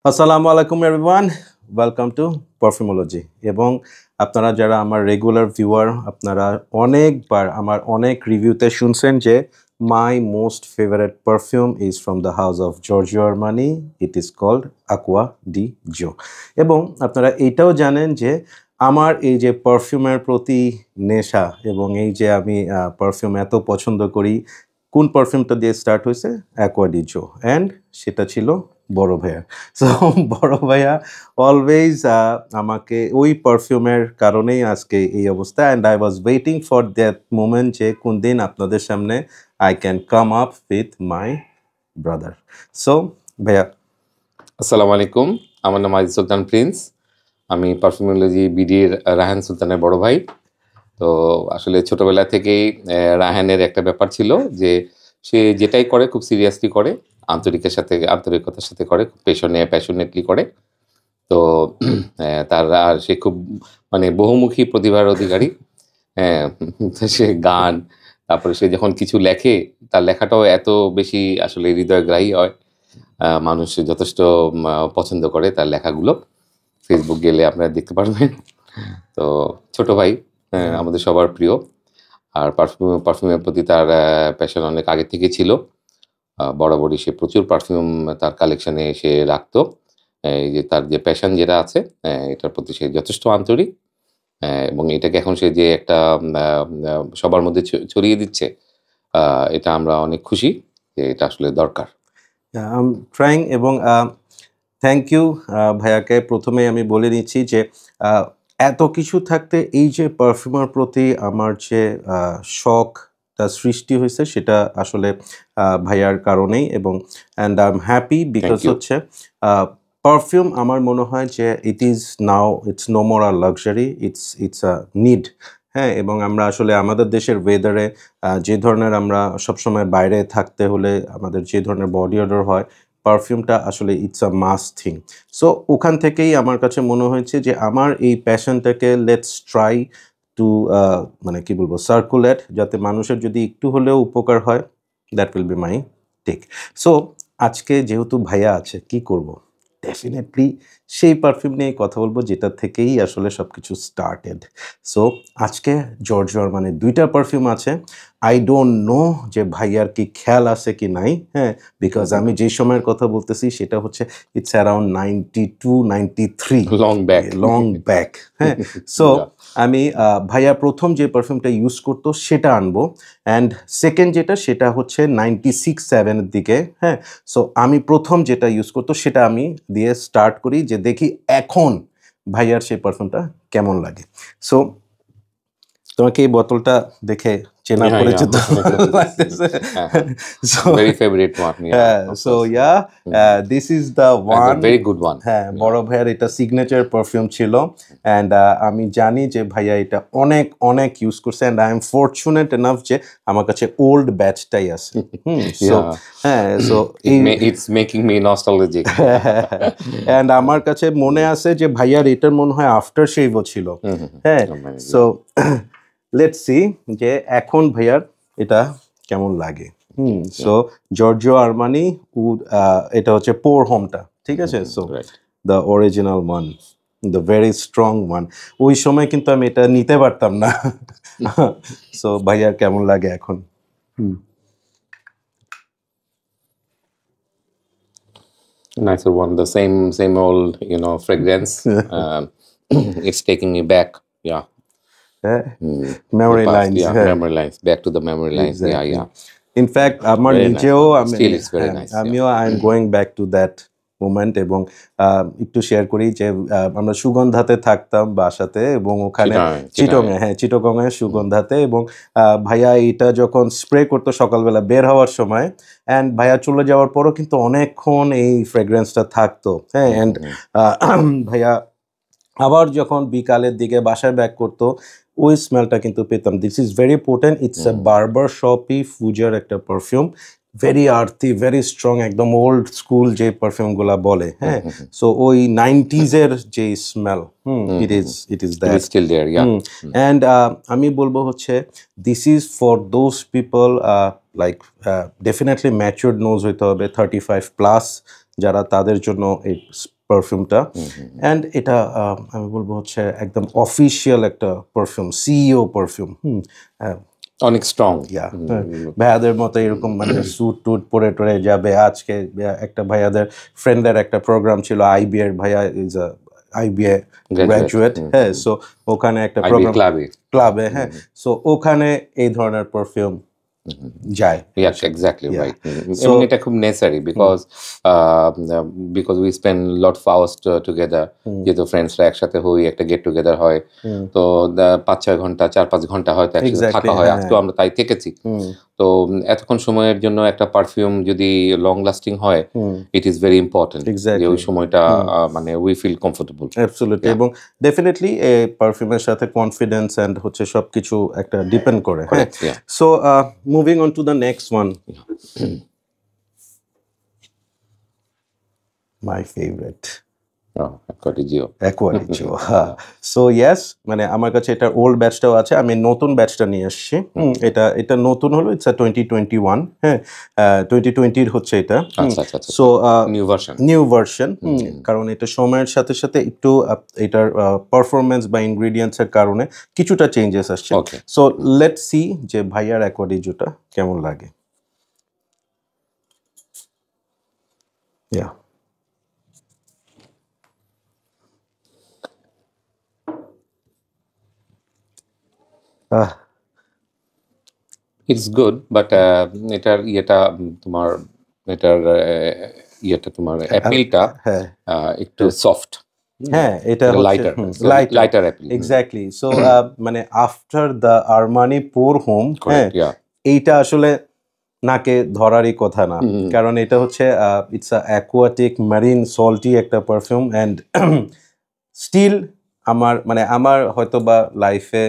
আসসালামু আলাইকুম everyone, welcome to পারফিউমোলজি। এবং আপনারা যারা আমার রেগুলার ভিউয়ার, আপনারা অনেকবার আমার অনেক রিভিউতে শুনছেন যে my most favourite perfume is from the house of Giorgio Armani, it is called acqua di Gio. এবং আপনারা এইটাও জানেন যে আমার এই যে পারফিউমের প্রতি নেশা এবং এই যে আমি পারফিউম এত পছন্দ করি, কোন পারফিউমটা দিয়ে স্টার্ট হয়েছে? অ্যাকুয়া ডি জো, অ্যান্ড সেটা ছিল বড় ভাইয়া। সো বড় ভাইয়া অলওয়েজ আমাকে ওই পারফিউমের কারণেই আজকে এই অবস্থা, and I was waiting for that moment যে কোন দিন আপনাদের সামনে I can come up with my brother. So ভাইয়া, আসসালামু আলাইকুম, আমার নাম আজিজ সুলতান প্রিন্স। আমি পারফিউমোলজি বিডির রাহান সুলতানের বড় ভাই। তো আসলে ছোটবেলা থেকেই রাহানের একটা ব্যাপার ছিল যে সে যেটাই করে খুব সিরিয়াসলি করে, আন্তরিকতার সাথে করে, খুব প্যাশনেটলি করে। তো তার আর সে খুব বহুমুখী প্রতিভার অধিকারী। সে গান, তারপরে সে যখন কিছু লেখে তার লেখাটাও এত বেশি আসলে হৃদয়গ্রাহী হয়, মানুষ যথেষ্ট পছন্দ করে তার লেখাগুলো। ফেসবুক গেলে আপনারা দেখতে পারবেন। তো ছোট ভাই আমাদের সবার প্রিয়, আর পারফিউমের প্রতি তার প্যাশন অনেক আগে থেকে ছিল। বরাবরই সে প্রচুর পারফিউম তার কালেকশানে সে রাখতো। এই যে তার যে প্যাশন যেটা আছে, এটার প্রতি সে যথেষ্ট আন্তরিক, এবং এটাকে এখন সে যে একটা সবার মধ্যে ছড়িয়ে দিচ্ছে, এটা আমরা অনেক খুশি যে এটা আসলে দরকার। ট্রাইং। এবং থ্যাংক ইউ ভাইয়াকে। প্রথমেই আমি বলে নিচ্ছি যে এত কিছু থাকতে এই যে পারফিউমের প্রতি আমার যে শখটা সৃষ্টি হয়েছে সেটা আসলে ভাইয়ার কারণেই। এবং and I am happy because হচ্ছে পারফিউম আমার মনে হয় যে it's no more a luxury, it's a need. হ্যাঁ, এবং আমরা আসলে আমাদের দেশের ওয়েদারে যে ধরনের আমরা সবসময় বাইরে থাকতে হলে আমাদের যে ধরনের বডি অডর হয়, পারফিউমটা আসলে it's a must thing. So ওখান থেকেই আমার কাছে মনে হয়েছে যে আমার এই প্যাশনটাকে লেটস ট্রাই টু কি বলবো, সার্কুলেট, যাতে মানুষের যদি একটু হলেও উপকার হয়। That will be my take. So আজকে যেহেতু ভাইয়া আছে, কি করব, ডেফিনেটলি সেই পারফিউম নিয়ে কথা বলবো যেটা থেকেই আসলে সব কিছু স্টার্টেড। সো আজকে জর্জিও আরমানির 2টা পারফিউম আছে। আই ডোন্ট নো যে ভাইয়ার কি খেয়াল আছে কি নাই, হ্যাঁ, বিকজ আমি যে সময়ের কথা বলতেছি সেটা হচ্ছে ইটস অ্যারাউন্ড 92-93, লং ব্যাক। হ্যাঁ, সো আমি ভাইয়া প্রথম যে পারফিউমটা ইউজ করতো সেটা আনবো, অ্যান্ড সেকেন্ড সেটা হচ্ছে 96-7 দিকে। হ্যাঁ, সো আমি প্রথম যেটা ইউজ করতো সেটা আমি দিয়ে স্টার্ট করি, যে দেখি এখন ভাইয়ার সেই পারফিউমটা কেমন লাগে। সো তোমাকে এই বোতলটা দেখে চেনা পরিচিত লাগতেছে। Very favorite one. So yeah, this is the one, very good one. হ্যাঁ, বড় ভাইয়ার এটা সিগনেচার পারফিউম ছিল, অ্যান্ড আমি জানি যে ভাইয়া এটা অনেক অনেক ইউজ করছে, and I M fortunate enough যে আমার কাছে ওল্ড ব্যাচটাই আছে। সো হ্যাঁ, so it's making me nostalgic. And আমার কাছে মনে আছে যে ভাইয়ার এটার মনে হয় আফটার শেভও ছিল। হ্যাঁ, সো লেটস সি যে এখন ভাইয়ার এটা কেমন লাগে। সো জর্জিও আরমানি, এটা হচ্ছে পোর হোমটা, ঠিক আছে? So the original one, the very strong one. ওই সময় কিন্তু আমি এটা নিতে পারতাম না। সো ভাইয়ার কেমন লাগে এখন? Nicer one, the same old fragrance. It's taking me back. Yeah. Memory lines. Memory lines. Back to the memory lines. Exactly. Yeah. In fact, আমার নিজেও Still it's very nice. আমিও I am going back to that moment. এবং একটু share করি যে আমরা সুগন্ধাতে থাকতাম বাসাতে, এবং ওখানে চিটগংয়ে সুগন্ধাতে, এবং ভাইয়া এইটা যখন স্প্রে করতো সকালবেলা বের হওয়ার সময়, অ্যান্ড ভাইয়া চলে যাওয়ার পরও কিন্তু অনেকক্ষণ এই ফ্রেগ্রেন্সটা থাকতো। হ্যাঁ, অ্যান্ড ভাইয়া আবার যখন বিকালের দিকে বাসায় ব্যাক করতো ওই স্মেলটা কিন্তু পেতাম। This is very potent, it's a barber shoppy fougere একটা perfume, very earthy, very strong, একদম ওল্ড স্কুল যে পারফিউমগুলা বলে। হ্যাঁ, সো ওই 90s-এর যে smell, it is that still there. And আমি বলবো হচ্ছে this is for those people like definitely matured nose হইতে হবে, 35+, যারা তাদের জন্য এই পারফিউমটা অ্যান্ড এটা আমি বলবো হচ্ছে একদম অফিসিয়াল একটা পারফিউম, সিইও পারফিউম। অনেক স্ট্রং। ভাইয়াদের মতো এরকম মানে স্যুট টুট পরে টরে যাবে। আজকে একটা ভাইয়াদের ফ্রেন্ডের একটা প্রোগ্রাম ছিল, আইবিএর ভাইয়া ইজ আ আইবিএ গ্র্যাজুয়েট, হ্যাঁ, সো ওখানে একটা প্রোগ্রাম ক্লাবে, হ্যাঁ, সো ওখানে এই ধরনের পারফিউম যায়। Yes, exactly right. So এটা খুব necessary because we spend lot of hours together. যেহেতু ফ্রেন্ডসরা একসাথে হই, একটা গেট টুগেদার হয়, তো 5-6 ঘন্টা 4-5 ঘন্টা হয়তো একসাথে থাকা হয়। আজকেও আমরা তাই থেকেছি। তো এতক্ষণ সময়ের জন্য একটা পারফিউম যদি লং লাস্টিং হয়, ইট ইজ ভেরি ইম্পর্টেন্ট যে ওই সময়টা মানে উই ফিল কমফোর্টেবল। অ্যাবসলিউটলি। এবং ডেফিনেটলি এই পারফিউমের সাথে কনফিডেন্স এন্ড হচ্ছে সবকিছু একটা ডিপেন্ড করে। So moving on to the next one, my favourite Acqua di Gio. Acqua di Gio. So yes, মানে আমার কাছে এটা ওল্ড ব্যাচটাও আছে, আমি নতুন ব্যাচটা নিয়ে আসছি। এটা নতুন হলো, ইটস 2021, হ্যাঁ, 2020 হচ্ছে এটা। সো নিউ ভার্সন, কারণ এটা সময়ের সাথে সাথে একটু এটার পারফরমেন্স বা ইনগ্রিডিয়েন্টস এর কারণে কিছুটা চেঞ্জেস আসছে। সো লেটস সি যে ভাইয়ার অ্যাকোয়া ডি জিওটা কেমন লাগে। ইয়া, ইটস গুড, বাট এটার তোমার অ্যাপিলটা একটু সফট। হ্যাঁ, এটা লাইটার অ্যাপিল। এক্স্যাক্টলি। সো মানে after the Armani poor home, হ্যাঁ, এইটা আসলে নাকে ধরারই কথা না, কারণ এটা হচ্ছে it's a aquatic marine salty একটা পারফিউম অ্যান্ড স্টিল আমার হয়তো বা লাইফে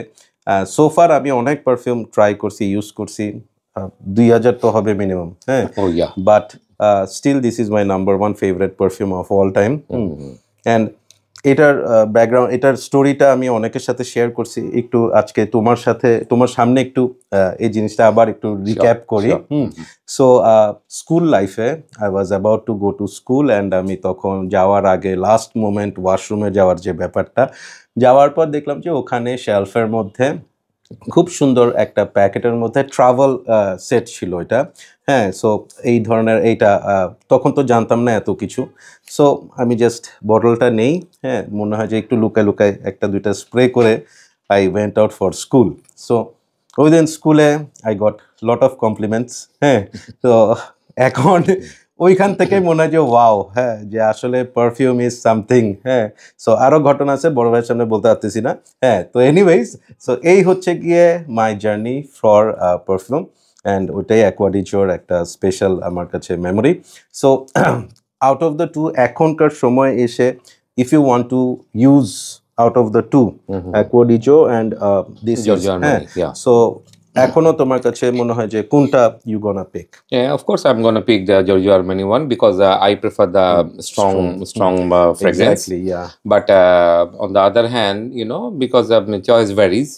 সোফার আমি অনেক পারফিউম ট্রাই করছি, ইউজ করছি, 2000 তো হবে মিনিমাম, হ্যাঁ, but still this is my number 1 favourite perfume of all time. And এটার ব্যাকগ্রাউন্ড, এটার স্টোরিটা আমি অনেকের সাথে শেয়ার করছি, একটু আজকে তোমার সামনে একটু এই জিনিসটা আবার একটু রিক্যাপ করি। সো স্কুল লাইফে I was about to go to school and আমি তখন যাওয়ার আগে লাস্ট মোমেন্ট ওয়াশরুমে যাওয়ার যে ব্যাপারটা, যাওয়ার পর দেখলাম যে ওখানে শেলফের মধ্যে খুব সুন্দর একটা প্যাকেটের মধ্যে ট্রাভেল সেট ছিল এটা, হ্যাঁ। সো এই ধরনের এইটা তখন তো জানতাম না এত কিছু। সো আমি জাস্ট বটলটা নেই, হ্যাঁ, মনে হয় যে একটু লুকায় লুকায় একটা দুইটা স্প্রে করে I went out for school. So ওই দিন স্কুলে I got lot of compliments, হ্যাঁ। তো এখন ওইখান থেকে মনে হয় যে ওয়াও, হ্যাঁ, যে আসলে পারফিউম ইজ সামথিং, হ্যাঁ। সো আরও ঘটনা আছে, বড় ভাইয়ের সামনে বলতে পারতেছি না, হ্যাঁ। তো এনিওয়েজ, সো এই হচ্ছে গিয়ে my journey for perfume and ওইটাই অ্যাকোয়া ডি জিওর একটা স্পেশাল আমার কাছে memory. So out of the two এখনকার সময় এসে if you want to use out of the two Acqua di Gio and this, হ্যাঁ, সো এখনো তোমার কাছে মনে হয় যে কোনটা you gonna pick? Yeah, of course I'm gonna pick the Giorgio Armani one because I prefer the strong fragrance. Exactly, yeah. But on the other hand, because choice varies,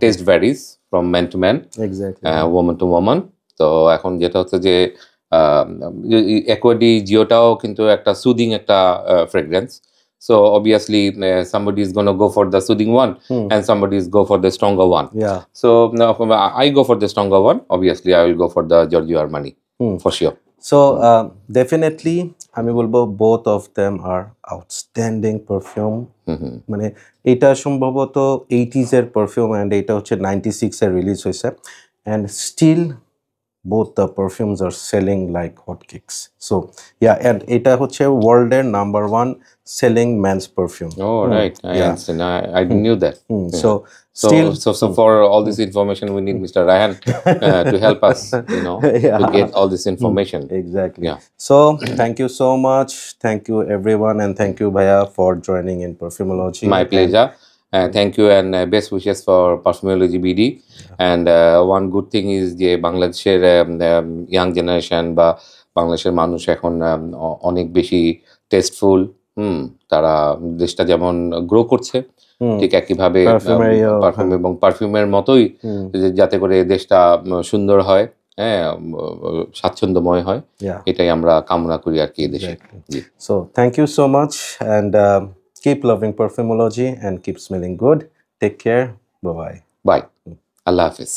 taste varies from man to man, exactly, woman to woman. তো এখন যেটা হচ্ছে যে Acqua di Gioটাও কিন্তু একটা soothing একটা fragrance. So obviously somebody is going to go for the soothing one and somebody is go for the stronger one. Yeah. So I go for the stronger one. Obviously I will go for the Giorgio Armani for sure. So definitely আমি বলবো both of them are outstanding perfume. মানে এটা সম্ভবত 80s এর perfume and এটা হচ্ছে 96 এর release হয়েছে and still both the perfumes are selling like hotcakes. So yeah, and এটা হচ্ছে world এর number 1 selling men's perfume. Oh, right. I understand. I knew that. So for all this information, we need Mr. Rahan to help us, to get all this information. Exactly. Yeah. So thank you so much. Thank you everyone, and thank you Bhaiya for joining in Perfumology. My pleasure. Thank you and best wishes for Perfumology BD. And one good thing is যে বাংলাদেশের young generation বা বাংলাদেশের মানুষ এখন অনেক বেশি tasteful, তারা দেশটা যেমন গ্রো করছে ঠিক একইভাবে পারফিউম এবং পারফিউমের মতোই যাতে করে দেশটা সুন্দর হয় হ্যাঁ স্বাচ্ছন্দ্যময় হয়, Yeah, এটাই আমরা কামনা করি আর কি দেশে। exactly. G, So thank you so much, and keep loving perfumology and keep smelling good. Take care. Bye bye. Bye, Allah Hafiz.